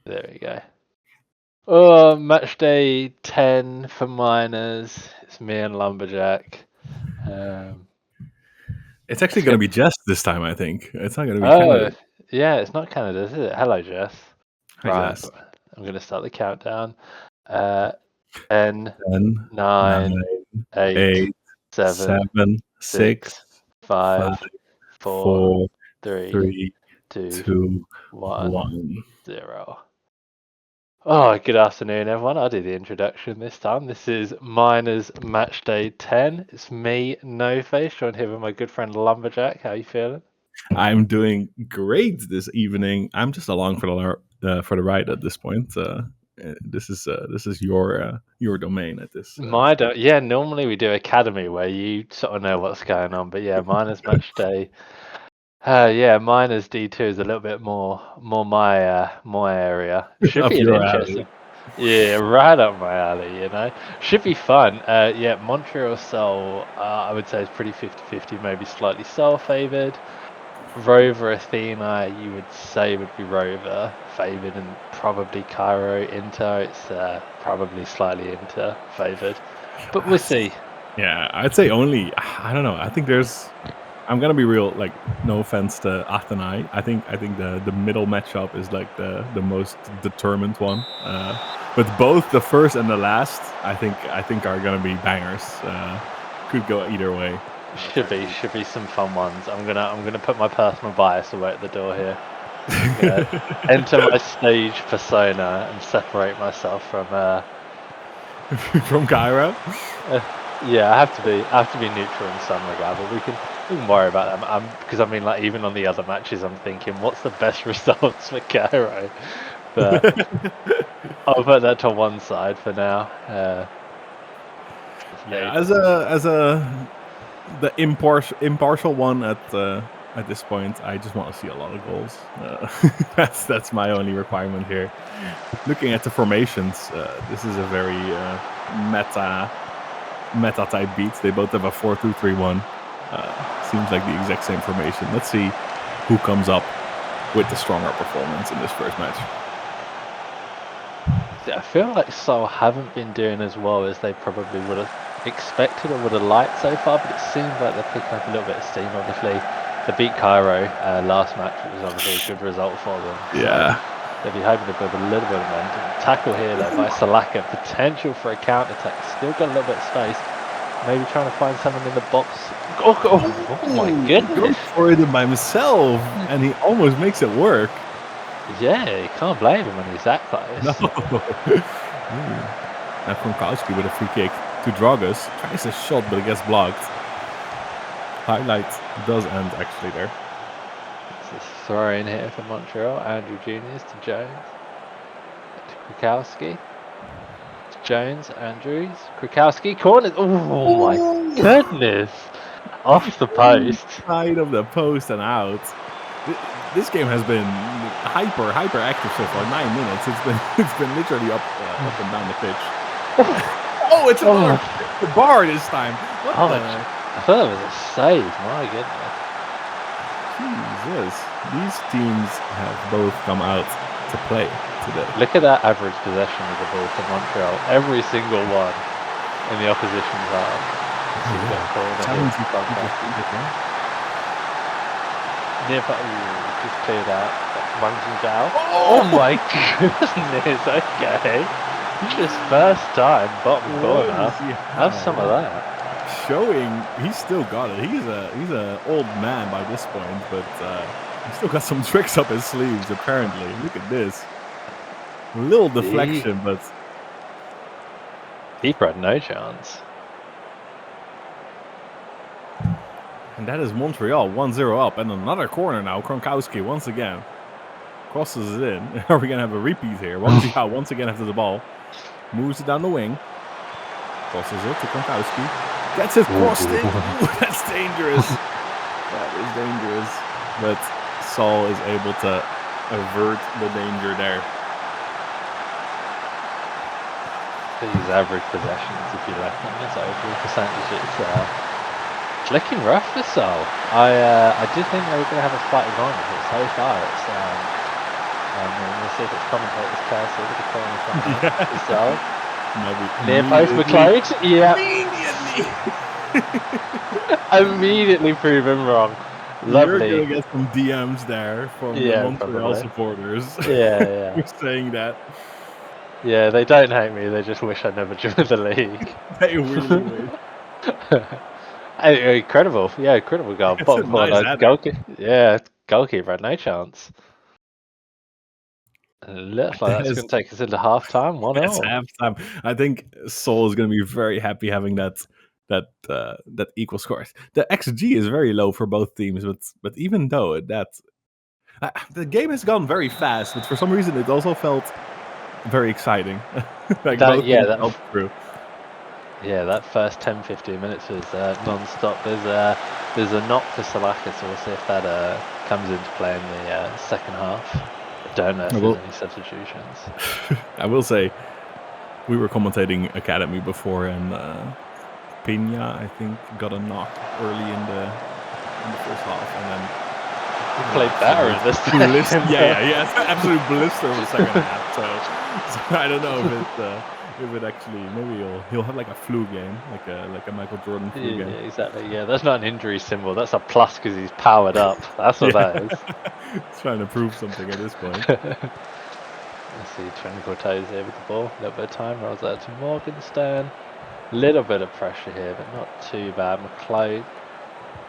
There we go. Oh, match day 10 for minors. It's me and Lumberjack. It's actually going to be Jess this time, I think. It's not going to be Oh, Canada. yeah, it's not Canada, is it? Hello, Jess. Hi, Right, Jess. I'm going to start the countdown. 10, 10, 9, 8, 8, 7, 7, 6, 6, 5, 5, 4, 4, 3, 3, 2, 2, 1, 1. 0. Oh, good afternoon, everyone. I'll do the introduction this time. This is Miners Match Day 10. It's me, No Face, joined here with my good friend Lumberjack. How are you feeling? I'm doing great this evening. I'm just along for the ride at this point. This is your domain at this. Yeah, normally we do Academy where you sort of know what's going on, but yeah, Miners Match Day. Yeah, Miners D2 is a little bit more my area. Should Up be an your interesting. alley. Yeah, right up my alley, you know. Should be fun. Yeah, Montreal Seoul, I would say is pretty 50-50, maybe slightly Seoul favoured. Rover Athena, you would say would be Rover favoured, and probably Cairo Inter. It's probably slightly Inter favoured, but we'll see. Yeah, I'd say only. I don't know. I think I'm gonna be real. Like, no offense to Athena. I think the middle matchup is like the most determined one. But both the first and the last, I think are gonna be bangers. Could go either way. Should be some fun ones. I'm gonna put my personal bias away at the door here. Enter my stage persona and separate myself from from Cairo. Yeah, I have to be neutral in some regard, but we can worry about them. Because I mean, like, even on the other matches, I'm thinking, what's the best results for Cairo? But I'll put that to one side for now. Yeah, as the impartial one at this point, I just want to see a lot of goals. That's my only requirement here. Looking at the formations, this is a very meta type beat. They both have a 4-2-3-1. Seems like the exact same formation. Let's see who comes up with the stronger performance in this first match. I feel like Seoul haven't been doing as well as they probably would have expected or would have liked so far, but it seems like they're picking up a little bit of steam. Obviously, they beat Cairo last match, which was obviously a good result for them. Yeah. So they'll be hoping to build a little bit of momentum. Tackle here, though, by Salaka. Potential for a counter-attack. Still got a little bit of space. Maybe trying to find someone in the box. Oh my goodness. Goes for it by himself, and he almost makes it work. Yeah, you can't blame him when he's that close. No. Now Kronkowski with a free kick to Dragus. Tries a shot, but it gets blocked. Highlight does end actually there. It's a throw in here for Montreal. Andrew Juniors to Jones. To Krukowski. To Jones, Andrews. Krukowski, corner. Oh my goodness. Off the post. Side of the post and out. This game has been hyper active so far. 9 minutes. It's been literally up and down the pitch. Oh, it's a bar this time. I thought it was a save. My goodness. Jesus, these teams have both come out to play today. Look at that average possession of the ball for Montreal. Every single one in the opposition's half. Just cleared out. Runs him down. Oh my goodness! Okay, just first time bottom corner. Have some of that. Showing he's still got it. He's a old man by this point, but he's still got some tricks up his sleeves. Apparently, look at this. A little deflection, but keeper had no chance. And that is Montreal 1-0 up, and another corner now. Kronkowski once again crosses it in. Are we gonna have a repeat here? Once again after the ball, moves it down the wing, crosses it to Kronkowski, gets it crossed in. Ooh, that's dangerous. That is dangerous. But Saul is able to avert the danger there. These average possessions, if you like, it's overall percentage. It's looking rough for Seoul. I did think they were going to have a slight advantage, but so far it's we'll see if it's commentator's curse with the corner from here. Yeah. Result. Maybe Near post immediately. McLeod. Yeah. Immediately. Immediately proven wrong. You're Lovely. gonna get some DMs there from the Yeah, Montreal probably. supporters Yeah. for saying that. Yeah, they don't hate me. They just wish I never joined the league. They really wish. Incredible. Yeah, incredible goal. It's a Bottom nice corner. header. Goalkeeper. Yeah, goalkeeper had no chance. And it looks like That that's is going to take us into half time. 1 that's 0. halftime. I think Seoul is gonna be very happy having that equal score. The XG is very low for both teams, but even though the game has gone very fast, but for some reason it also felt very exciting. Like both teams felt through. Yeah, that first 10-15 minutes was non-stop. There's a knock for Salaka, so we'll see if that comes into play in the second half. I don't know if there's any substitutions. I will say, we were commentating Academy before, and Pena, I think, got a knock early in the first half, and then He played better in this second. yeah, absolute blister of the second half. So I don't know if it actually, maybe he'll have like a flu game, like a Michael Jordan flu game. Yeah, exactly. Yeah, that's not an injury symbol. That's a plus because he's powered up. That's what that is. He's trying to prove something at this point. Let's see, 24 toes here with the ball. A little bit of time. Rolls out to Morgenstern. Little bit of pressure here, but not too bad. McLeod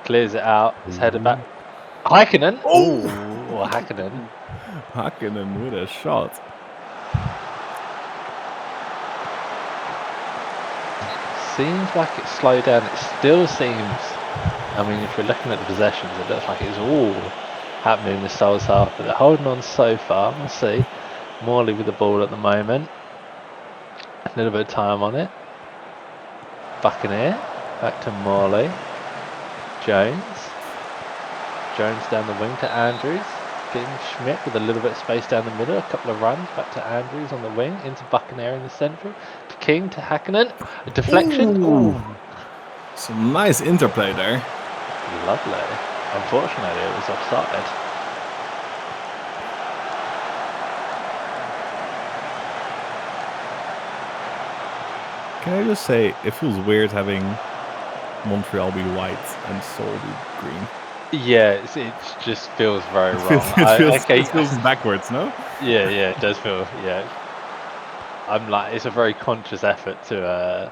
clears it out. It's headed back. Heikkinen. Oh, Heikkinen. Heikkinen with a shot. Seems like it's slowed down. It still seems. I mean, if we're looking at the possessions, it looks like it's all happening in the Souls half, but they're holding on so far. We'll see. Morley with the ball at the moment. A little bit of time on it. Buccaneer. Back to Morley. Jones down the wing to Andrews. Getting Schmidt with a little bit of space down the middle. A couple of runs. Back to Andrews on the wing. Into Buccaneer in the central. To King, to Heikkinen. A deflection. Ooh. Some nice interplay there. Lovely. Unfortunately, it was offside. Can I just say, it feels weird having Montreal be white and Seoul be green. Yeah, it just feels very wrong. It feels backwards, no? Yeah, it does feel, yeah. I'm like, it's a very conscious effort to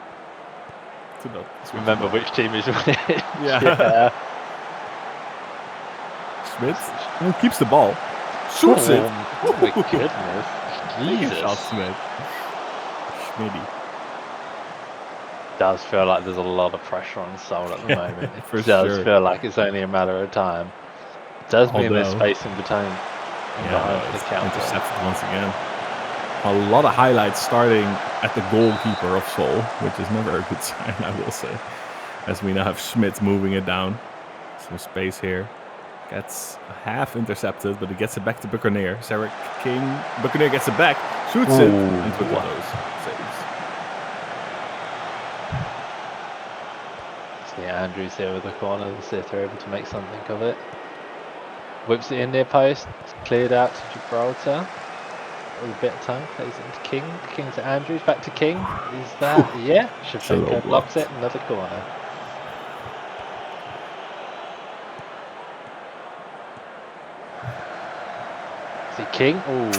remember which team is winning. Yeah. Schmidt keeps the ball. Shoots it. Oh my goodness. Jesus. Shot Schmidt. Schmidty. Does feel like there's a lot of pressure on Seoul at the moment. It does sure. feel like it's only a matter of time. It does mean there's space in between. Intercepted once again. A lot of highlights starting at the goalkeeper of Seoul, which is never a good sign, I will say. As we now have Schmidt moving it down. Some space here. Gets half intercepted, but he gets it back to Buccaneer. Sarek King. Buccaneer gets it back. Shoots it. And with those saves. See Andrews here with the corner. We'll see if they're able to make something of it. Whips it in near post. It's cleared out to Gibraltar. With a bit of time. Plays it into King. King to Andrews. Back to King. Is that? Yeah. Shevchenko blocks it. Another corner. See King. Ooh.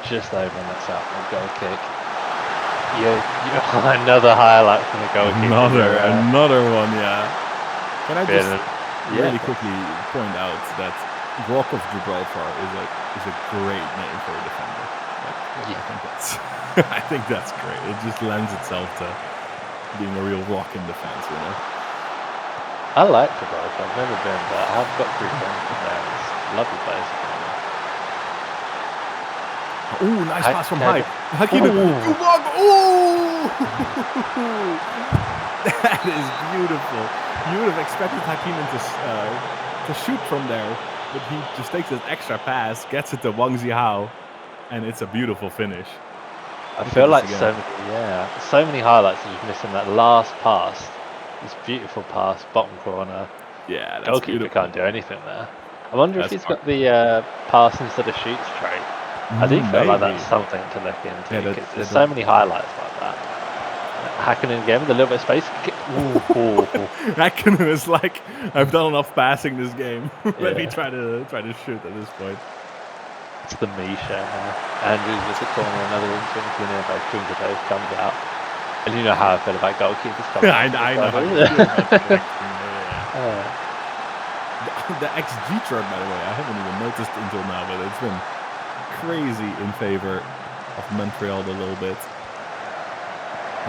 Just over on that side. Goal kick. Yeah. Another highlight from the goal kick. Another one, yeah. Can I just really quickly point out that Rock of Gibraltar is a great name for a defender. I think that's great. It just lends itself to being a real rock in defense, you know. I like Gibraltar. I've never been there. I've got three friends from there. It's a lovely place. Ooh, nice pass from Hyde. Hakimi. Ooh! That is beautiful. You would have expected Hakimin to shoot from there, but he just takes this extra pass, gets it to Wang Zihao, and it's a beautiful finish. I feel like so many highlights are just missing that last pass. This beautiful pass, bottom corner. Yeah, that's goalkeeper beautiful. Can't do anything there. I wonder if he's got the pass instead of shoots trait. I do feel like Maybe. that's something to look into Yeah, because there's so many highlights like that. Hackenen again with a little bit of space. Hakkinen is like, I've done enough passing this game. Let me Yeah, try to shoot at this point. it's the Misha now. Andrews with the corner, another in-swing nearby. Junkertoes comes out. And you know how I feel about goalkeepers coming out. I know how you feel about connecting. Yeah. The XG chart, by the way, I haven't even noticed until now, but it's been crazy in favor of Montreal a little bit.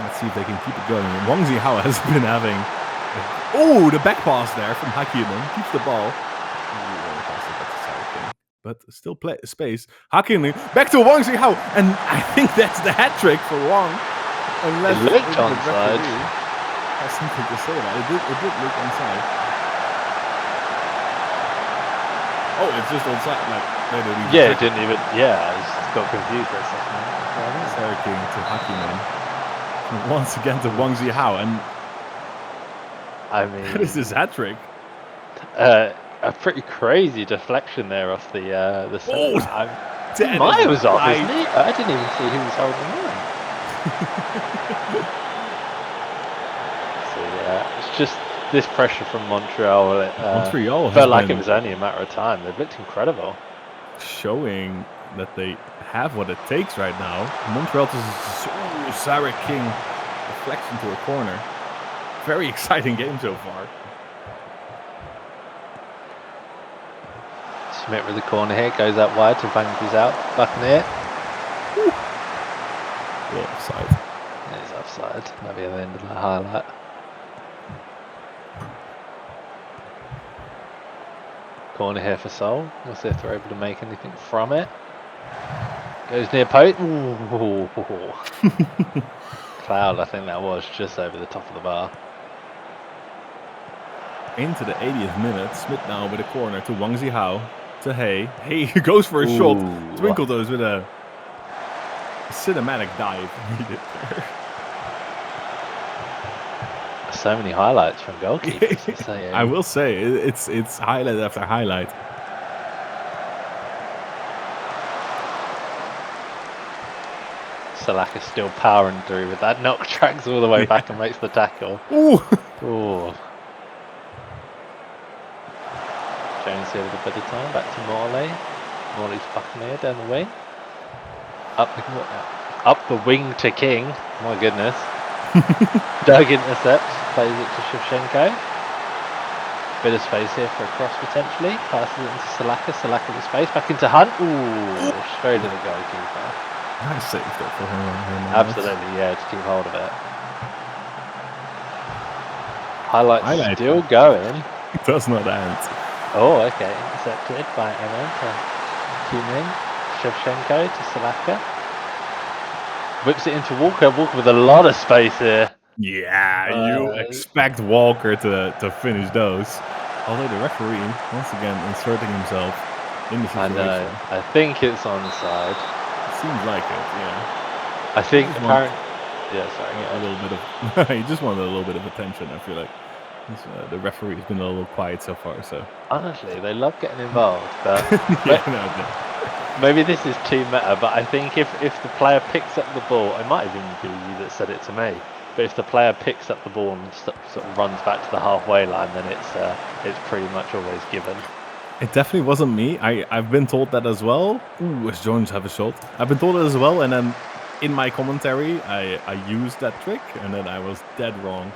Let's see if they can keep it going. Wang Zihao has been having... Oh, the back pass there from Hakkinen. Keeps the ball. But still space. Hakkinen back to Wang Zihao. And I think that's the hat trick for Wang. Unless It looked the onside. referee has something to say about it. It did look onside. Oh, it's just onside. Like, they didn't even Yeah, it didn't even. Yeah, I just got confused for a second. Sarah King to Hakkinen. Once again to Wang Zihao. And I mean, that is his hat trick. a pretty crazy deflection there off the Oh, centre. Maya was off, isn't he? I didn't even see who was holding on. So yeah, it's just this pressure from Montreal. Montreal felt like it was only a matter of time. They've looked incredible, showing that they have what it takes right now. Montreal to Sarah King deflection to a corner. Very exciting game so far. Schmidt with the corner here, goes out wide to Vanquist out. Buccaneer. Offside. He's offside. Maybe at the end of the highlight. Corner here for Seoul. We'll see if they're able to make anything from it. Goes near post. Cloud, I think that was just over the top of the bar. Into the 80th minute. Smith now with a corner to Wang Zihao. To Hay. Hay goes for a shot. Twinkledoes with a cinematic dive he did there. So many highlights from goalkeepers. I will say, it's highlight after highlight. Salaka still powering through with that knock, tracks all the way back and makes the tackle. Ooh. Ooh. Jones here with a bit of time, back to Morley. Morley's Buccaneer down the wing. Up the wing to King. My goodness. Doug intercepts, plays it to Shevchenko. Bit of space here for a cross potentially. Passes it into Salaka. Salaka with space, back into Hunt. Ooh, straight to the goalkeeper. Nice save there for him. Absolutely, yeah, to keep hold of it. Highlight still going. It does not end. Oh, okay. Intercepted by Emma to Kumin. Shevchenko to Salaka. Whips it into Walker. Walker with a lot of space here. Yeah, you expect Walker to finish those. Although the referee, once again, inserting himself in the situation. I know. I think it's onside. Seems like it, yeah. I think apparently... Yeah, sorry. A little bit of... he just wanted a little bit of attention, I feel like. The referee's been a little quiet so far, so... Honestly, they love getting involved, but... Maybe this is too meta, but I think if the player picks up the ball... It might even be you that said it to me. But if the player picks up the ball and sort of runs back to the halfway line, then it's pretty much always given. It definitely wasn't me. I've been told that as well. Ooh, as Jones have a shot. I've been told it as well, and then in my commentary, I used that trick, and then I was dead wrong.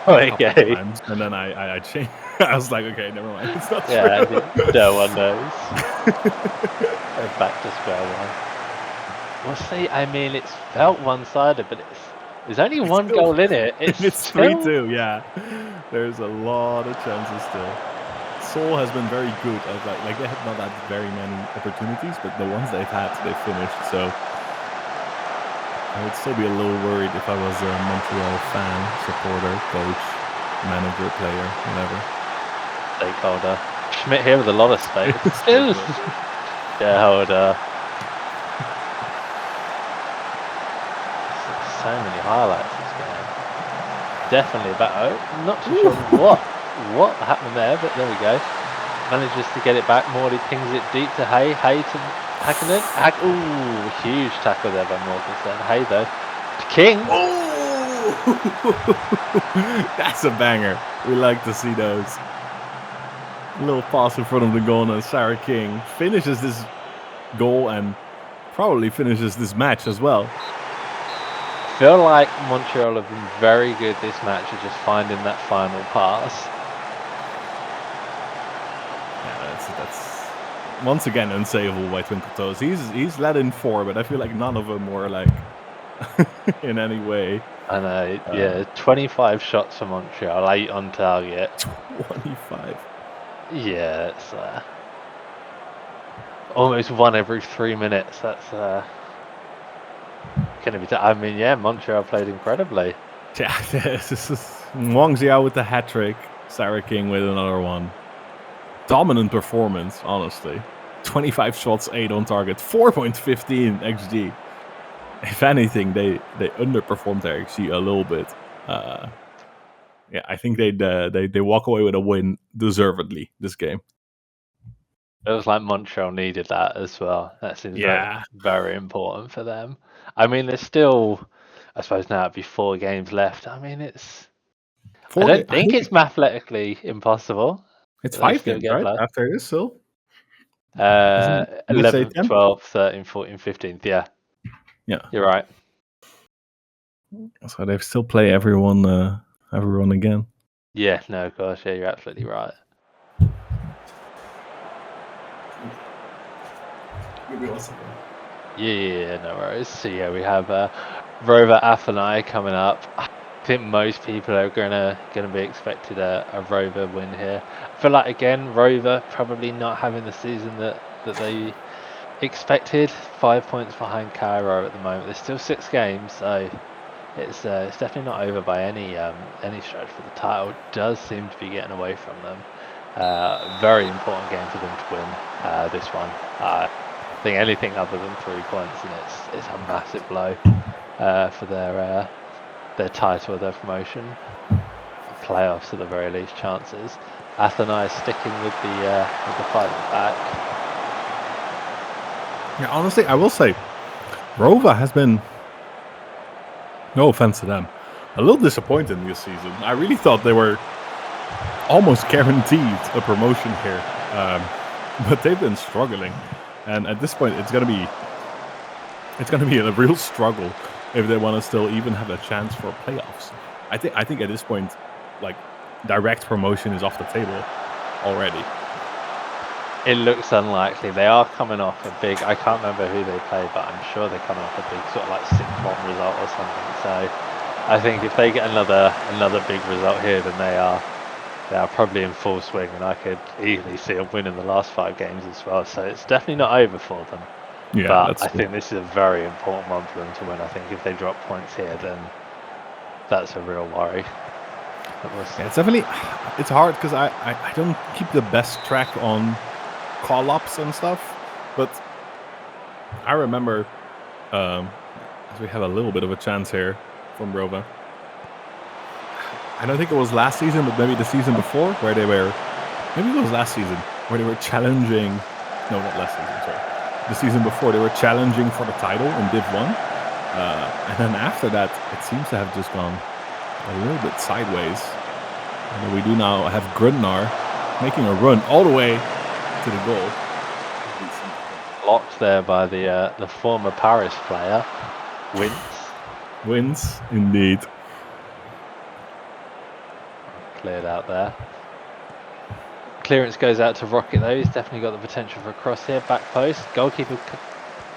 Okay. Times, and then I changed. I was like, okay, never mind. It's not true. No one knows. Back to square one. Well, see, I mean, it's felt one-sided, but there's only one goal in it. It's 3-2, yeah. There's a lot of chances still. Seoul has been very good at like they have not had very many opportunities, but the ones they've had, they finished. So I would still be a little worried if I was a Montreal fan, supporter, coach, manager, player, whatever. Stakeholder. Schmidt here with a lot of space. Shareholder. So many highlights this game. Definitely about. Not too sure what happened there, but there we go. Manages to get it back. Morley pings it deep to Hay. Hay to Hackenden. Ooh, huge tackle there by Mortensen. Hey though. King. Oh, that's a banger. We like to see those. A little pass in front of the goal, and Sarah King finishes this goal and probably finishes this match as well. I feel like Montreal have been very good this match at just finding that final pass. Yeah, that's once again unsavable by Twinkle Toes. He's let in 4, but I feel like none of them were like in any way. I know, yeah, 25 shots for Montreal, 8 on target. 25. Yeah, it's almost 1 every 3 minutes. That's gonna be. I mean, yeah, Montreal played incredibly. Yeah, this is Wang Xiao with the hat trick. Sarah King with another one. Dominant performance, honestly. 25 shots, 8 on target, 4.15 XG. If anything, they underperformed their XG a little bit. Yeah, I think they walk away with a win deservedly this game. It was like Montreal needed that as well. That seems very important for them. I mean, there's still, I suppose now it'd be 4 games left. I mean, I don't think it's mathematically impossible. It's They 5 still games, get right? blood. After this, so 11th, 12th, 13th, 14th, 15th. Yeah. Yeah. You're right. So they still play everyone again. Yeah, no, of course, yeah, you're absolutely right. Yeah, no worries. So yeah, we have Rover Athenai coming up. I think most people are gonna be expected a Rover win here. I feel like again Rover probably not having the season that they expected. 5 points behind Cairo at the moment. There's still 6 games, so it's definitely not over by any stretch. But the title does seem to be getting away from them. Very important game for them to win this one. I think anything other than 3 points, and it's a massive blow for their title, their promotion, playoffs at the very least chances. Athenai is sticking with the fight back. Yeah, honestly, I will say, Rova has been, no offense to them, a little disappointed this season. I really thought they were almost guaranteed a promotion here, but they've been struggling, and at this point, it's gonna be a real struggle if they want to still even have a chance for playoffs. I think at this point, like, direct promotion is off the table already. It looks unlikely. They are coming off a big, I can't remember who they played, but I'm sure they're coming off a big sort of like 6-1 result or something. So I think if they get another big result here, then they are probably in full swing, and I could easily see a win in the last 5 games as well. So it's definitely not over for them. Yeah, but I think this is a very important one for them to win. I think if they drop points here, then that's a real worry. Yeah, it's hard because I don't keep the best track on call-ups and stuff, but I remember we have a little bit of a chance here from Rova. I don't think it was last season, but maybe the season before, where they were, maybe it was last season, where they were challenging, no, not last season, sorry. The season before, they were challenging for the title in Div 1, and then after that, it seems to have just gone a little bit sideways. And we do now have Grundnar making a run all the way to the goal. Blocked there by the former Paris player, Wins, indeed. Cleared out there. Clearance goes out to Rocket though. He's definitely got the potential for a cross here. Back post. Goalkeeper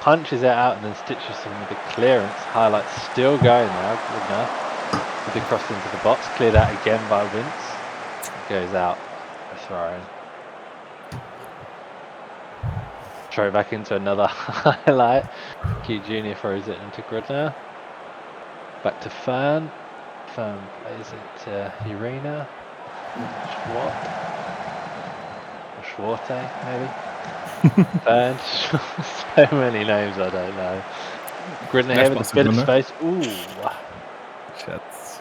punches it out and then stitches him with the clearance. Highlights still going now. Good enough. With the cross into the box. Cleared out again by Wince. Goes out. Throw in. Throw back into another highlight. Key Junior throws it into Grudner. Back to Fern. Fern plays it to Irina. Schwarte, maybe? Fern. So many names I don't know. Grudner here with a bit of space. Ooh. Shots.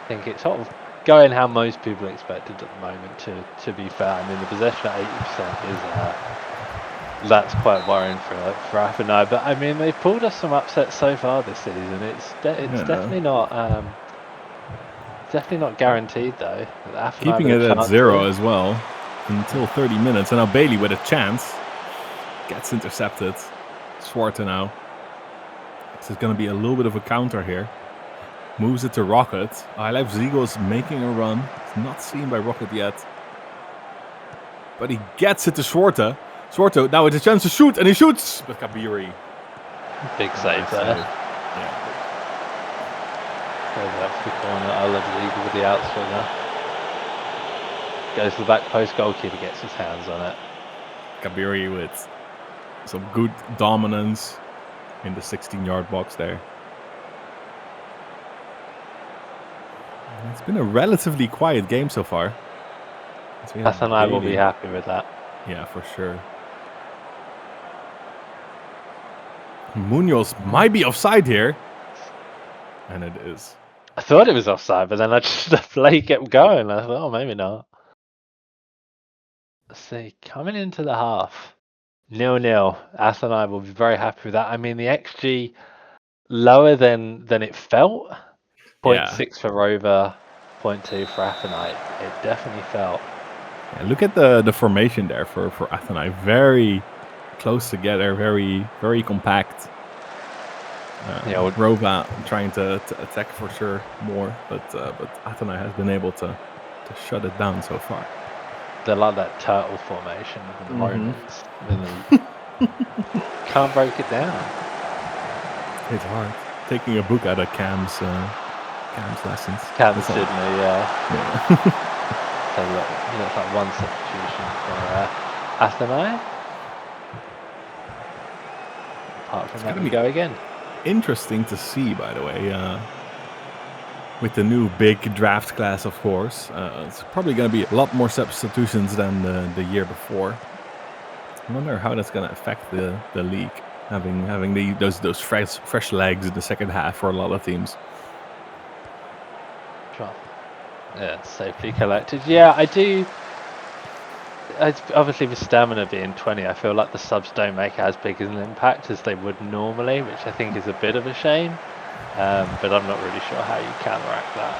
I think it's sort of going how most people expected at the moment. To be fair, I mean the possession at 80% is that's quite worrying for Athenai. But I mean they've pulled us some upsets so far this season. It's definitely not guaranteed though. Athenai Keeping with it a at chance 0 here. as well until 30 minutes. And now Bailey with a chance gets intercepted. Swarta now. This is going to be a little bit of a counter here. Moves it to Rocket. I Life Zigo is making a run. It's not seen by Rocket yet. But he gets it to Swarta. Swarta now with a chance to shoot, and he shoots! But Kabiri. Big save there. Yeah. Goes up to the corner. I love the Eagle with the outswinger. Goes to the back post. Goalkeeper gets his hands on it. Kabiri with some good dominance in the 16-yard box there. It's been a relatively quiet game so far. Athenai will be happy with that. Yeah, for sure. Munoz might be offside here. And it is. I thought it was offside, but then the play kept going. I thought, oh, maybe not. Let's see, coming into the half, 0-0. Athenai will be very happy with that. I mean, the XG lower than it felt. 0.6 for Rover, 0.2 for Athenai. It definitely felt. Yeah, look at the formation there for Athenai. Very close together, very, very compact. Rova trying to attack for sure more, but Athenai has been able to shut it down so far. They're like that turtle formation of the Romans. Can't break it down. It's hard. Taking a book out of Cam's lessons. Cam Sydney, yeah. So look, looks like one substitution for Athenai. Apart from that, we go again. Interesting to see, by the way, with the new big draft class, of course. It's probably going to be a lot more substitutions than the year before. I wonder how that's going to affect the league, having those fresh legs in the second half for a lot of teams. Sure. Yeah, safely collected. Yeah, I do. Obviously, with stamina being 20, I feel like the subs don't make as big an impact as they would normally, which I think is a bit of a shame. But I'm not really sure how you counteract that.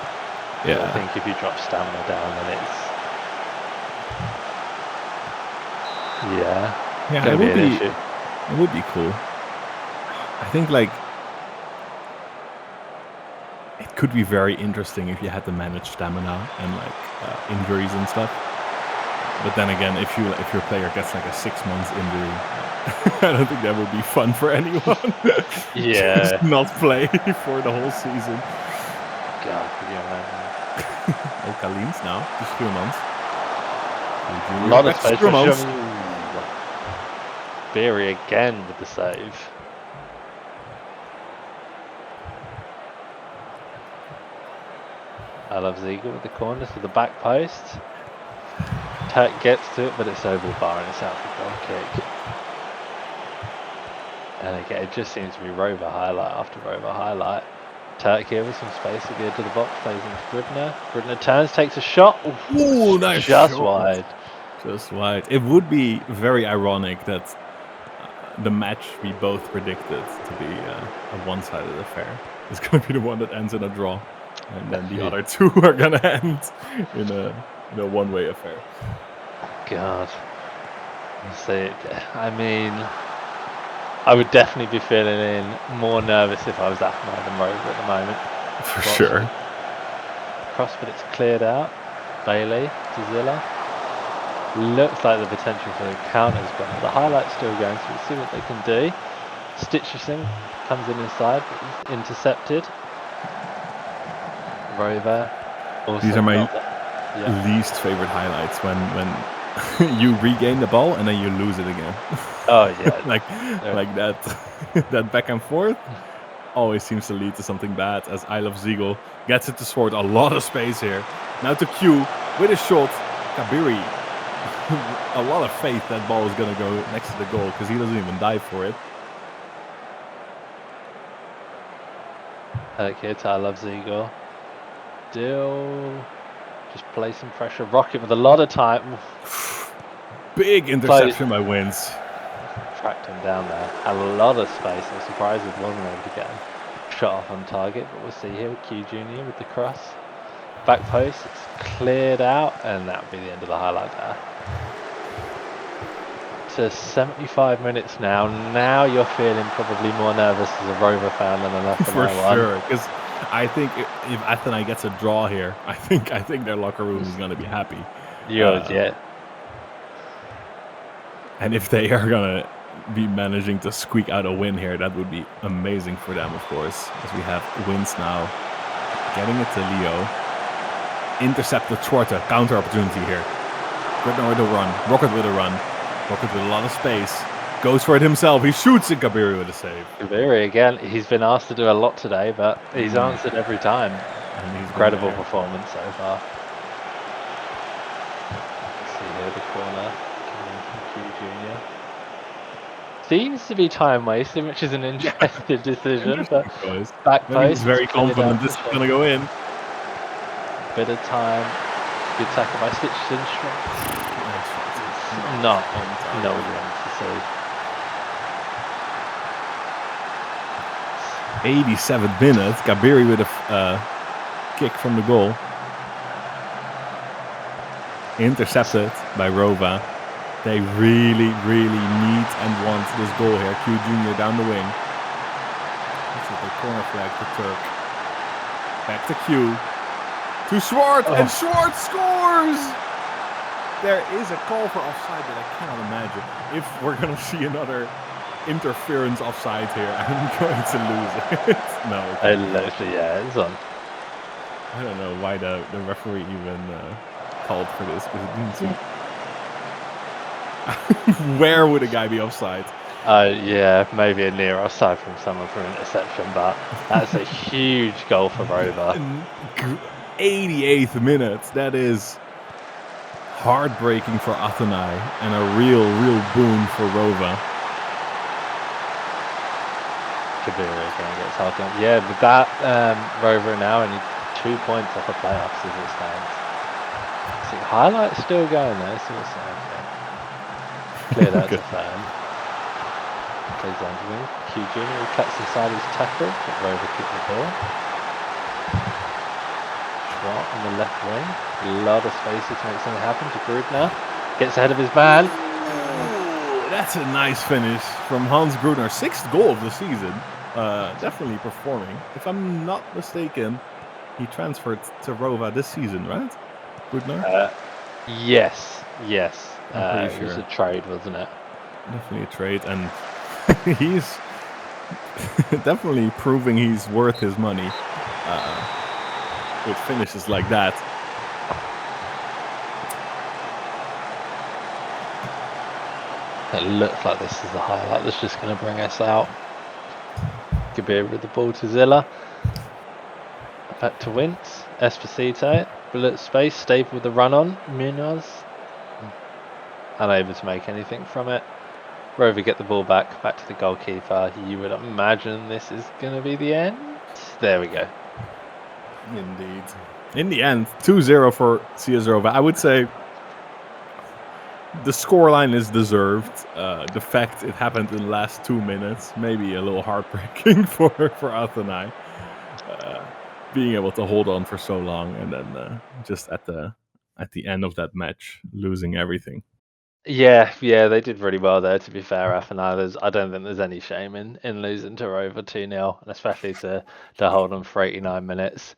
Yeah. I think if you drop stamina down, then it's it would be issue. It would be cool. I think it could be very interesting if you had to manage stamina and injuries and stuff. But then again, if your player gets like a 6 months injury, I don't think that would be fun for anyone. Yeah. Just not play for the whole season. God, Oh, Kalins now, just 2 months. A lot of space for Beery again with the save. I love Ziegler with the corner to the back post. Turk gets to it, but it's over the bar and it's out for goal kick. And again, it just seems to be Rover highlight after Rover highlight. Turk here with some space to get to the box, plays into Grudner. Grudner turns, takes a shot. Ooh, nice just shot. Wide. Just wide. It would be very ironic that the match we both predicted to be a one-sided affair is going to be the one that ends in a draw. And then the other two are going to end in a one-way affair. God. See, I mean, I would definitely be feeling more nervous if I was Athenai than Rover at the moment. For sure. Cross, but it's cleared out. Bailey to Zilla. Looks like the potential for the counter's gone. The highlight's still going, so we'll see what they can do. Stitcherson comes in inside, but he's intercepted. Rover. These are my least favorite highlights when you regain the ball and then you lose it again. Oh yeah. like that that back and forth always seems to lead to something bad, as I Love Ziegel gets it to Sword. A lot of space here. Now to Q with a shot. Kabiri. A lot of faith that ball is gonna go next to the goal because he doesn't even dive for it. Okay, I Love Ziegel. Still Just play some pressure. Rocket with a lot of time. Big interception by Wins. Tracked him down there. Had a lot of space. I'm surprised it wasn't able to get him shot off on target, but we'll see here with Q Jr. with the cross. Back post, it's cleared out, and that'll be the end of the highlight there. To 75 minutes now. Now you're feeling probably more nervous as a Rover fan than an Athenai For one. sure, because I think if Athenai gets a draw here, I think their locker room is going to be happy. Yours, yeah. And if they are going to be managing to squeak out a win here, that would be amazing for them, of course, as we have Wins now. Getting it to Leo. Intercepted Schwarta. Counter opportunity here. Grudner with a run. Rocket with a run. Rocket with a lot of space. Goes for it himself. He shoots it. Kabiri with a save. Kabiri again. He's been asked to do a lot today, but he's answered every time. Incredible performance so far. Let's see here the corner. Q Jr. Seems to be time wasting, which is an interesting decision. But back post. He's very confident this is going to go in. Bit of time. Good tackle by Stitch Lindstrom. Not no one to see. 87th minute. Kabiri with a kick from the goal. Intercepted by Rova. They really, really need and want this goal here. Q Jr. down the wing. This is the corner flag to Turk. Back to Q. To Schwartz, and Schwartz scores! There is a call for offside, but I cannot imagine. If we're going to see another interference offside here, I'm going to lose it. No. It's on. I don't know why the referee even called for this, because it didn't seem... Where would a guy be offside? Yeah, maybe a near offside from someone for an interception, but that's a huge goal for Rover. 88th minute. That is heartbreaking for Athenai and a real boon for Rova. Kabiri again gets hard done. Yeah, with that Rover now only 2 points off the playoffs as it stands. See, highlight's still going there. So it's okay. Cleared out to fan. Plays on to wing. Q Jr. cuts inside his tackle, but Rover keeps the ball. On the left wing, a lot of spaces to make something happen to Grudner. Gets ahead of his man. Ooh, that's a nice finish from Hans Grudner. 6th goal of the season. Definitely performing. If I'm not mistaken, he transferred to Rova this season, right? Grudner? Yes. It sure. was a trade, wasn't it? Definitely a trade, and he's definitely proving he's worth his money. With finishes like that. It looks like this is the highlight that's just going to bring us out. Kabir with the ball to Zilla. Back to Wintz. Esposito. Bullet space. Stable with the run on. Munoz. Unable to make anything from it. Rover get the ball back to the goalkeeper. You would imagine this is going to be the end. There we go. Indeed. In the end, 2-0 for CS Rova. I would say the scoreline is deserved. The fact it happened in the last 2 minutes, maybe a little heartbreaking for Athenai. Being able to hold on for so long and then just at the end of that match, losing everything. Yeah, they did really well there, to be fair, Athenai. I don't think there's any shame in losing to Rover 2-0, and especially to hold on for 89 minutes.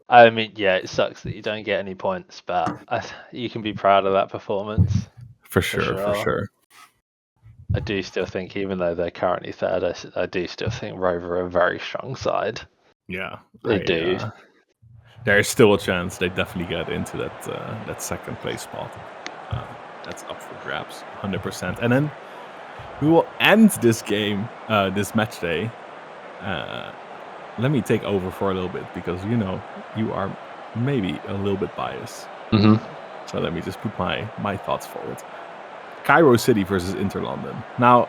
I mean, yeah, it sucks that you don't get any points, but you can be proud of that performance. For sure. I do still think, even though they're currently third, I do still think Rover are a very strong side. Yeah. They do. There's still a chance they definitely get into that second place spot. That's up for grabs, 100%. And then we will end this game, this match day. Let me take over for a little bit because you are maybe a little bit biased. Mm-hmm. So let me just put my thoughts forward. Cairo City versus Inter London. Now,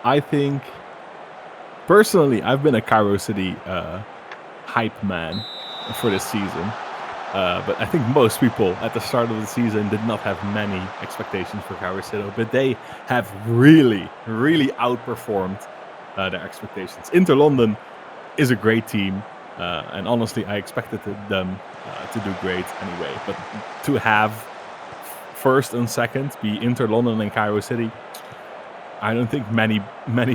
I think personally, I've been a Cairo City hype man for this season. But I think most people at the start of the season did not have many expectations for Cairo City, but they have really, really outperformed their expectations. Inter London is a great team, and honestly, I expected them to do great anyway. But to have first and second be Inter London and Cairo City, I don't think many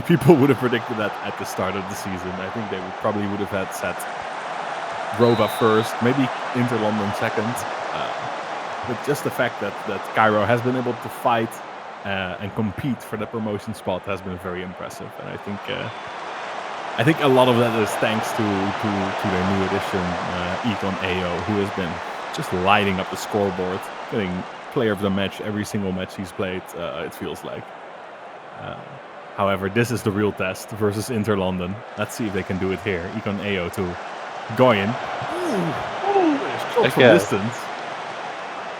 people would have predicted that at the start of the season. I think they probably would have had set Rova first, maybe Inter London second. But just the fact that Cairo has been able to fight and compete for the promotion spot has been very impressive. And I think a lot of that is thanks to their new addition, Econ AO, who has been just lighting up the scoreboard, getting player of the match every single match he's played, it feels like. However, this is the real test versus Inter London. Let's see if they can do it here. Econ AO to Goyen. Shot from distance.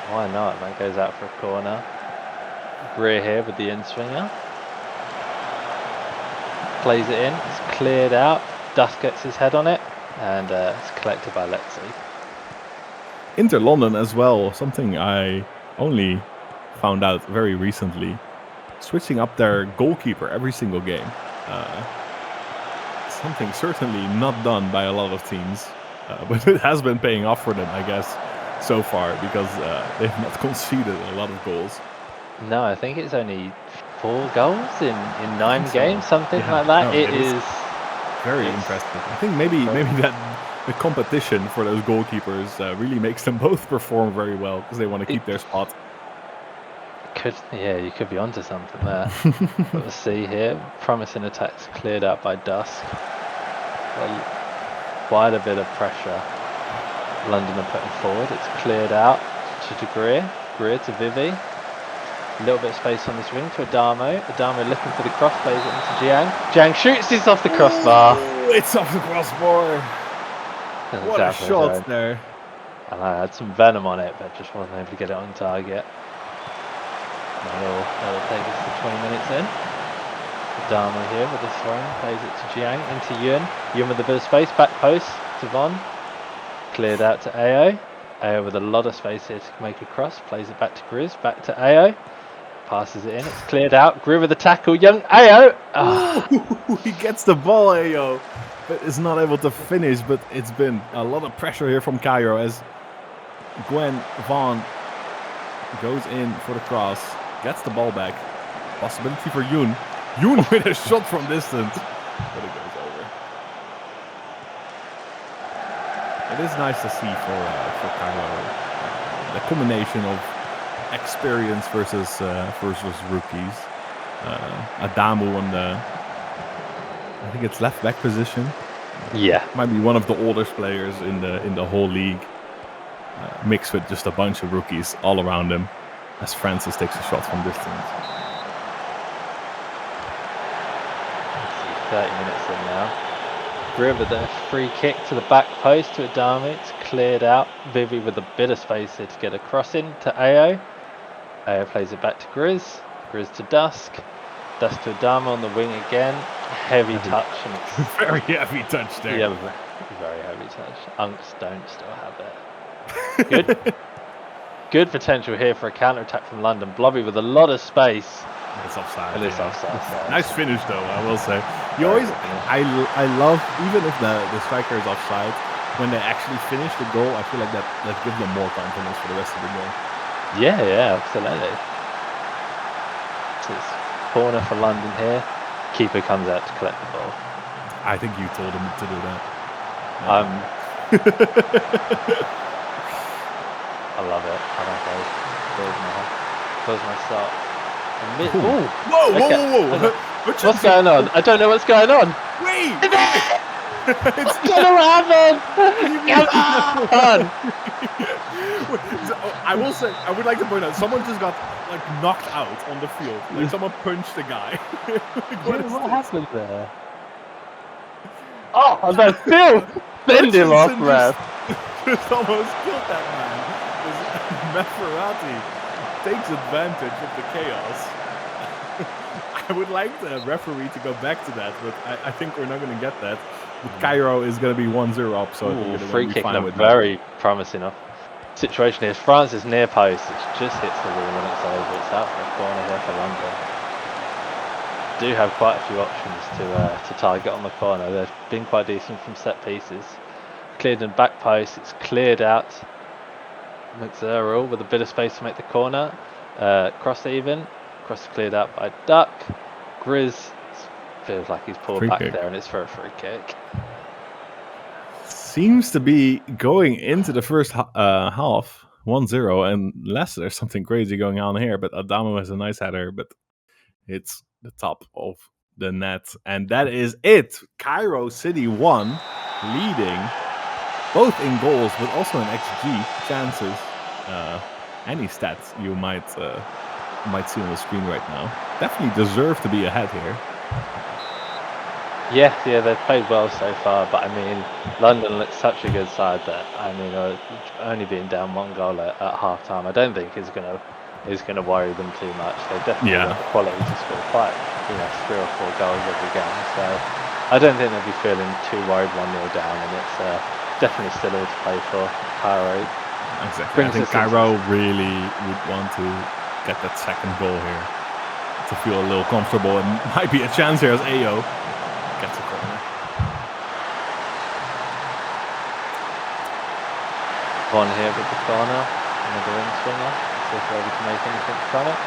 Why not? That goes out for a corner. Greer here with the in-swinger. Plays it in. It's cleared out. Dusk gets his head on it. And it's collected by Letzi. Inter London as well. Something I only found out very recently. Switching up their goalkeeper every single game. Something certainly not done by a lot of teams. But it has been paying off for them, I guess, so far. Because they've not conceded a lot of goals. No, I think it's only 4 goals in 9 games, something like that. No, it is very impressive. I think maybe that the competition for those goalkeepers really makes them both perform very well because they want to keep their spot. You could be onto something there. But we'll see here. Promising attacks cleared out by Dusk. Well, quite a bit of pressure London are putting forward. It's cleared out to Greer. Greer to Vivi. A little bit of space on this wing to Adamo. Adamo looking for the cross, plays it into Jiang. Jiang shoots this off the crossbar. Oh, it's off the crossbar. What a shot there. And I had some venom on it, but just wasn't able to get it on target. That'll take us to 20 minutes in. Adamo here with the throw, plays it to Jiang, into Yun. Yun with a bit of space, back post to Von. Cleared out to AO. AO with a lot of space here to make a cross, plays it back to Grizz, back to AO. Passes it in, it's cleared out. Grizz with the tackle, young AO. Oh. He gets the ball, AO, but is not able to finish. But it's been a lot of pressure here from Cairo as Gwen Vaughn goes in for the cross, gets the ball back. Possibility for Yoon. Yoon with a shot from distance, but it goes over. It is nice to see for Cairo the combination of experience versus rookies. Adamo on the, I think it's left back position. Yeah, might be one of the oldest players in the whole league. Mixed with just a bunch of rookies all around him, as Francis takes a shot from distance. 30 minutes in now. Greer with a free kick to the back post to Adamo. It's cleared out. Vivi with a bit of space here to get a cross in to AO. AO plays it back to Grizz. Grizz to Dusk. Dusk to Adamo on the wing again. Heavy touch. And it's very heavy touch there. Yeah, very heavy touch. Unks don't still have it. Good potential here for a counter-attack from London. Blobby with a lot of space. It's offside. It is offside. Nice finish though, I will say. You always, I love, even if the striker is offside, when they actually finish the goal, I feel like that gives them more confidence for the rest of the game. Yeah, absolutely. It's corner for London here. Keeper comes out to collect the ball. I think you told him to do that. I love it. I like those. Fills my sock. Whoa! What's going on? I don't know what's going on. Wait! What's gonna happen? Come on! I will say, I would like to point out, someone just got knocked out on the field. Like someone punched the guy. What happened there? Oh, no, Phil! Bend him off, ref. Just almost killed that man. Mafferati takes advantage of the chaos. I would like the referee to go back to that, but I think we're not going to get that. But Cairo is going to be 1-0 up, so free kick looked very promising situation here. France's near post, it just hits the wall and it's over. It's out for a corner here for London. Do have quite a few options to target on the corner. They've been quite decent from set pieces. Cleared in back post. It's cleared out. McZerl with a bit of space to make the corner. Cross even. Cross cleared out by Duck. Grizz feels like he's pulled back there, and it's for a free kick. Seems to be going into the first half 1-0, unless there's something crazy going on here. But Adamo has a nice header, but it's the top of the net, and that is it. Cairo City 1, leading both in goals, but also in XG chances. Any stats you might see on the screen right now definitely deserve to be ahead here. Yeah, they've played well so far, but I mean, London looks such a good side that I mean, only being down 1 goal at half time, I don't think is gonna worry them too much. They've definitely got the quality to score quite 3 or 4 goals every game, so I don't think they'll be feeling too worried 1-0 down, and it's definitely still all to play for Cairo. Exactly. I think Cairo really would want to get that second goal here to feel a little comfortable, and might be a chance here as Ayo gets a corner. One here with the corner, another in swinger. See if they're able to make anything from it.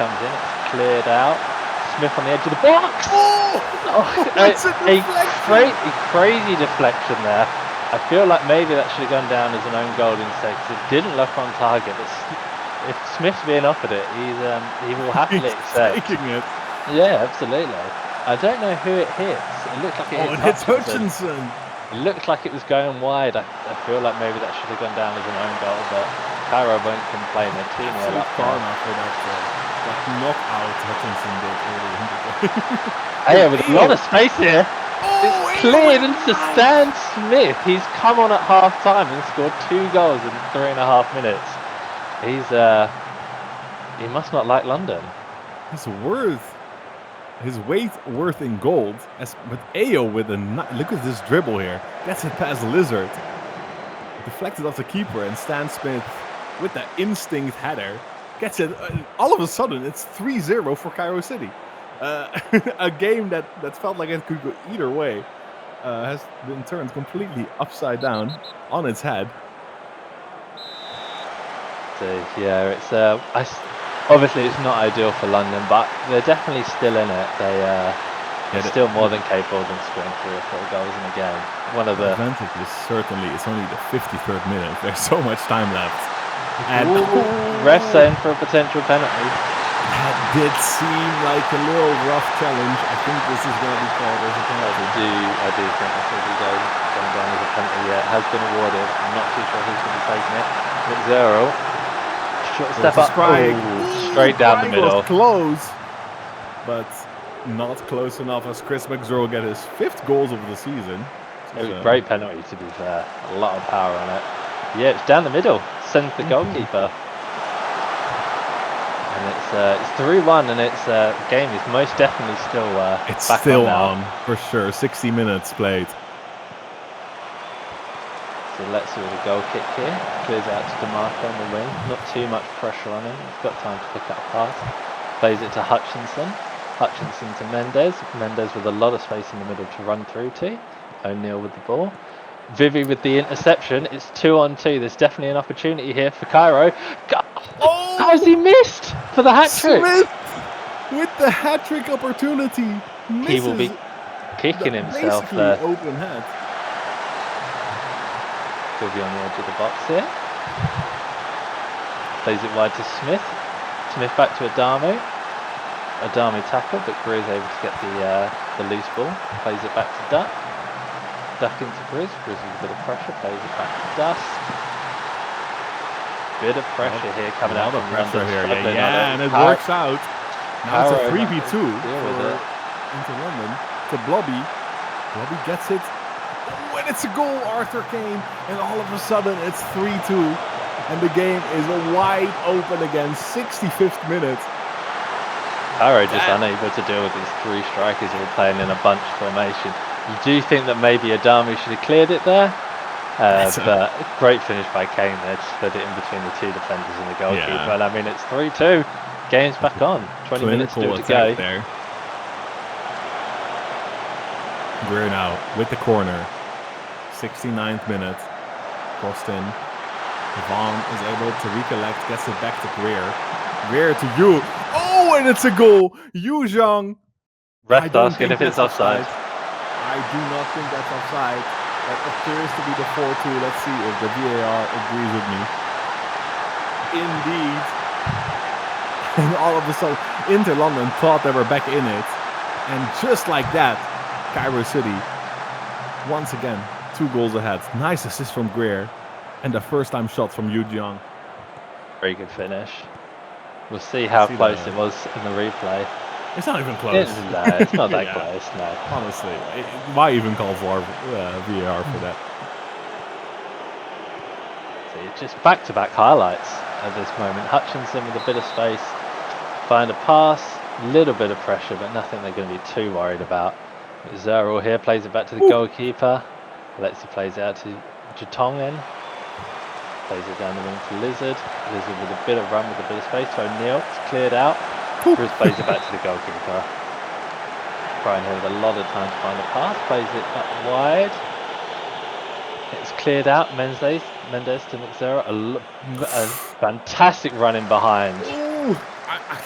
Comes in, it's cleared out. Smith on the edge of the box. A crazy deflection there. I feel like maybe that should have gone down as an own goal instead, because it didn't look on target. But if Smith's being offered it, he will happily accept. Taking it. Yeah, absolutely. I don't know who it hits. It looks like it hits Hutchinson. It looked like it was going wide. I feel like maybe that should have gone down as an own goal, but Cairo won't complain. They're 2-0 up far enough for that knockout Hutchinson did earlier in the game. Yeah, with a lot of space here. It's cleared into Stan Smith. He's come on at half time and scored 2 goals in 3.5 minutes. He must not like London. His weight worth in gold. But Ayo with look at this dribble here. Gets it past Lizard. Deflected off the keeper, and Stan Smith with that instinct header gets it. All of a sudden, it's 3-0 for Cairo City. A game that felt like it could go either way has been turned completely upside down on its head. So yeah, it's obviously it's not ideal for London, but they're definitely still in it. They're still more than capable of scoring 3 or 4 goals in a game. One of the advantage is certainly it's only the 53rd minute. There's so much time left. And ref saying for a potential penalty. That did seem like a little rough challenge. I think this is going to be called as a penalty. I do think this will be going down as a penalty. Yeah, it has been awarded. I'm not too sure who's going to be taking it. McZerl. Step up. Straight down the middle. Close, but not close enough as Chris McZerl get his 5th goals of the season. It was a great penalty, to be fair. A lot of power on it. Yeah, it's down the middle. Sends the goalkeeper. And it's 3-1, and it's game is most definitely still it's back still on for sure. 60 minutes played. So let's see with a goal kick here. Clears out to DeMarco on the wing. Not too much pressure on him. He's got time to pick up a pass. Plays it to Hutchinson. Hutchinson to Mendes. Mendes with a lot of space in the middle to run through to. O'Neill with the ball. Vivi with the interception. It's 2-on-2. There's definitely an opportunity here for Cairo. How has he missed for the hat-trick? Smith with the hat-trick opportunity. He will be kicking himself there. Open head. He'll be on the edge of the box here. Plays it wide to Smith. Smith back to Adamo. Adamo tackle, but Grizz able to get the loose ball. Plays it back to Duck. Duck into Grizz. Grizz with a bit of pressure. Plays it back to Dust. Bit of pressure here coming out from pressure here. Yeah, and it works out. Now it's a 3v2 into London to Blobby. Blobby gets it. When it's a goal, Arthur Kane, and all of a sudden it's 3-2, and the game is wide open again. 65th minute. Cairo just unable to deal with these 3 strikers who are playing in a bunch formation. You do think that maybe Adamo should have cleared it there? But great finish by Kane there to put it in between the two defenders and the goalkeeper. Yeah. And I mean, it's 3-2. Game's back on. 20 minutes still to go. There. Greer now with the corner. 69th minute. Crossed in. Vaughan is able to recollect, gets it back to Greer. Greer to Yu. Oh, and it's a goal. Yu Zhang. Ref asking if it's offside. I do not think that's offside. That appears to be the 4-2. Let's see if the VAR agrees with me. Indeed. And all of a sudden, Inter London thought they were back in it. And just like that, Cairo City, once again, 2 goals ahead. Nice assist from Greer. And the first time shot from Yu Zhang. Very good finish. We'll see how close it was in the replay. It's not even close. No, it's not that close, no. Honestly, why even call for VAR for that? See, just back-to-back highlights at this moment. Hutchinson with a bit of space, find a pass, little bit of pressure, but nothing they're going to be too worried about. Zerl here plays it back to the goalkeeper. Alexi plays it out to Jatongen. Plays it down the wing to Lizard. Lizard with a bit of run, with a bit of space to O'Neill. It's cleared out. Bruce plays it back to the goalkeeper. Brian here with a lot of time to find a pass. Plays it up wide. It's cleared out. Mendes to Mixera. A fantastic run in behind.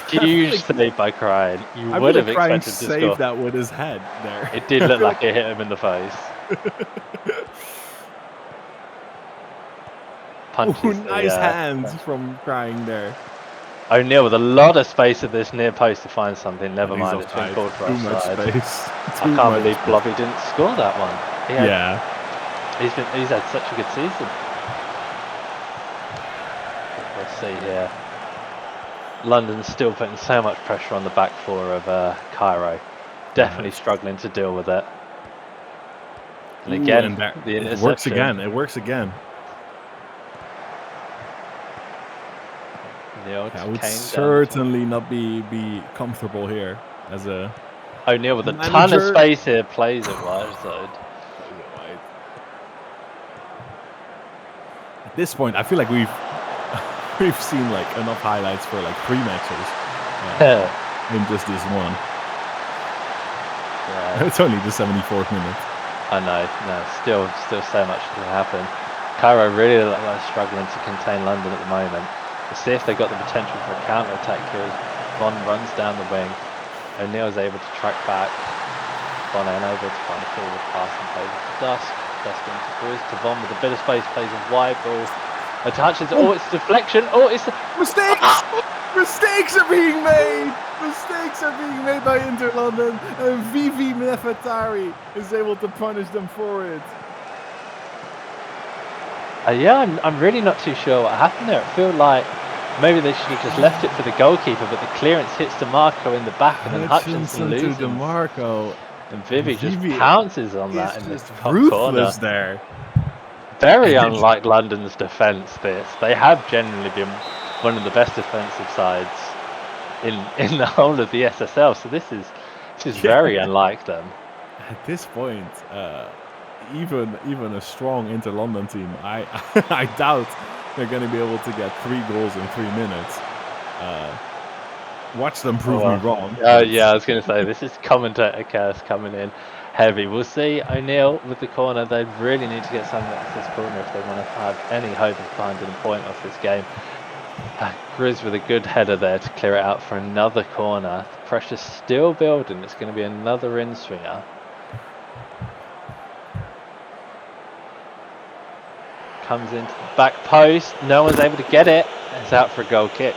Huge save by Crane. You would have expected to score. That with his head there. It did look like it hit him in the face. Punches nice hands from Crying there. O'Neill with a lot of space at this near post to find something. Never mind, it's been called for offside. I can't believe Blobby didn't score that one. He's had such a good season. We'll see here. London's still putting so much pressure on the back four of Cairo. Definitely struggling to deal with it. And again, the interception. It works again. I would certainly not be comfortable here as a O'Neill with a ton of space here, plays it wide side. At this point, I feel like we've seen like enough highlights for like 3 matches in just this one. Yeah. It's only the 74th minute. I know, no, still so much to happen. Cairo really look like struggling to contain London at the moment. We'll see if they've got the potential for a counter-attack here as Von runs down the wing. O'Neill's able to track back. Von unable to find a forward pass and plays it to Dusk. Dusk into Bruce to Von with a bit of space, plays a wide ball. Attaches, it's deflection, it's mistakes! Mistakes are being made! Mistakes are being made by Inter London, and Vivi Nefertari is able to punish them for it. I'm really not too sure what happened there. It felt like maybe they should have just left it for the goalkeeper, but the clearance hits DeMarco in the back, and then Hutchinson loses. To DeMarco. And Vivi just pounces on that in the top corner. There. Very unlike London's defence, this. They have generally been one of the best defensive sides in the whole of the SSL, so this is very unlike them. At this point, even a strong Inter London team, I doubt they're going to be able to get 3 goals in 3 minutes. Watch them prove me wrong. I was going to say, this is commentator curse coming in heavy. We'll see. O'Neill with the corner. They really need to get something off this corner if they want to have any hope of finding a point off this game. Grizz with a good header there to clear it out for another corner. The pressure's still building. It's going to be another in-swinger. Comes into the back post. No one's able to get it. It's out for a goal kick.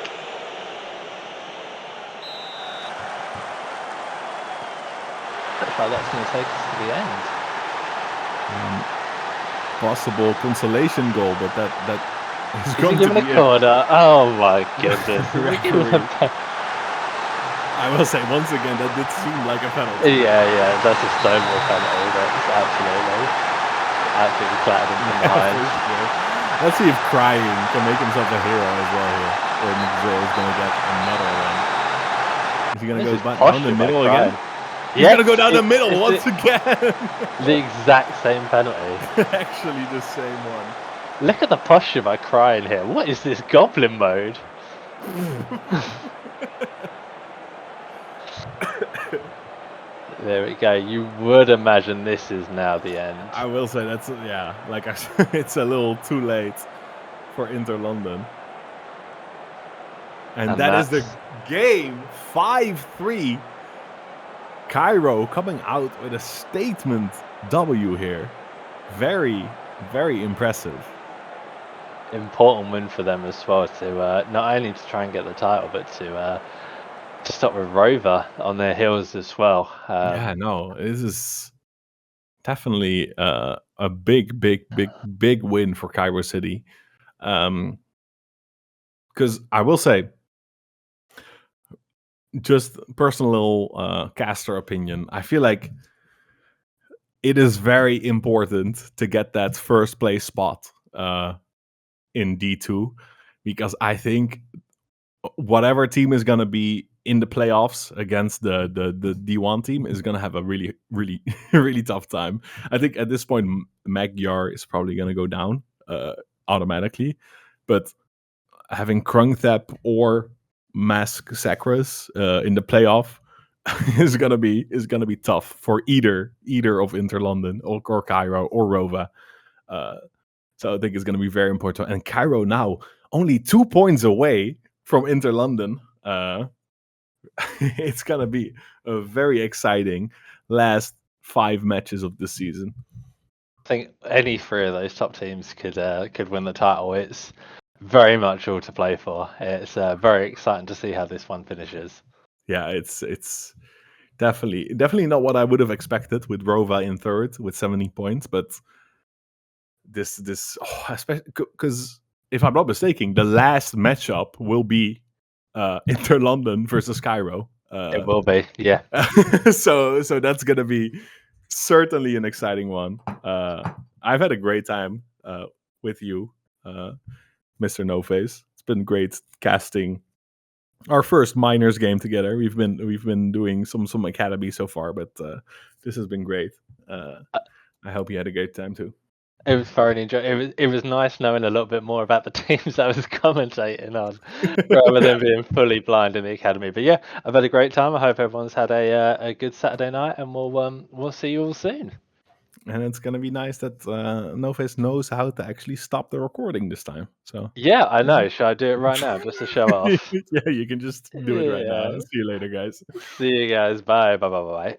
Looks like that's going to take us to the end. Possible consolation goal, but that is going to be a corner. Oh my goodness. I will say once again that did seem like a penalty. Yeah, that's a Stonewall penalty. That's absolutely flattered him from behind. Let's see if Crying can make himself a hero as well here. Or McZill is going to get another one. Is he going to go back down the middle again? He's Yeah, gonna go down the middle it's once again. the exact same penalty. Actually, the same one. Look at the posture by crying here. What is this goblin mode? There we go. You would imagine this is now the end. I will say that's like I said, it's a little too late for Inter London. And that is the that's game. 5-3. Cairo coming out with a statement W here. Very, very impressive. important win for them as well to not only to try and get the title, but to stop with Rover on their heels as well. Yeah, no, this is definitely a big, big, big, big win for Cairo City. Because I will say, just personal caster opinion, I feel like it is very important to get that first place spot in D2, because I think whatever team is going to be in the playoffs against the D1 team is going to have a really, really, really tough time. I think at this point, Magyar is probably going to go down automatically, but having Krungthep or Mask Sacras in the playoff is gonna be tough for either of Inter London or Cairo or Rova. So I think it's gonna be very important. And Cairo now only 2 points away from Inter London. It's gonna be a very exciting last 5 matches of the season. I think any three of those top teams could win the title. It's very much all to play for. It's very exciting to see how this one finishes. Yeah, it's definitely not what I would have expected with Rova in third with 70 points, but this especially because if I'm not mistaken, the last matchup will be Inter London versus Cairo. It will be, yeah. So that's gonna be certainly an exciting one. I've had a great time with you, Mr. No Face. It's been great casting our first minors game together. We've been doing some academy so far, but this has been great. I hope you had a great time too. It was thoroughly enjoyable. It was nice knowing a little bit more about the teams I was commentating on, rather than being fully blind in the academy. But yeah, I've had a great time. I hope everyone's had a good Saturday night, and we'll see you all soon. And it's gonna be nice that No Face knows how to actually stop the recording this time. So Yeah, I know. Should I do it right now just to show off? yeah, you can just do it right now. Yeah. See you later, guys. See you guys. Bye. Bye. Bye. Bye. Bye.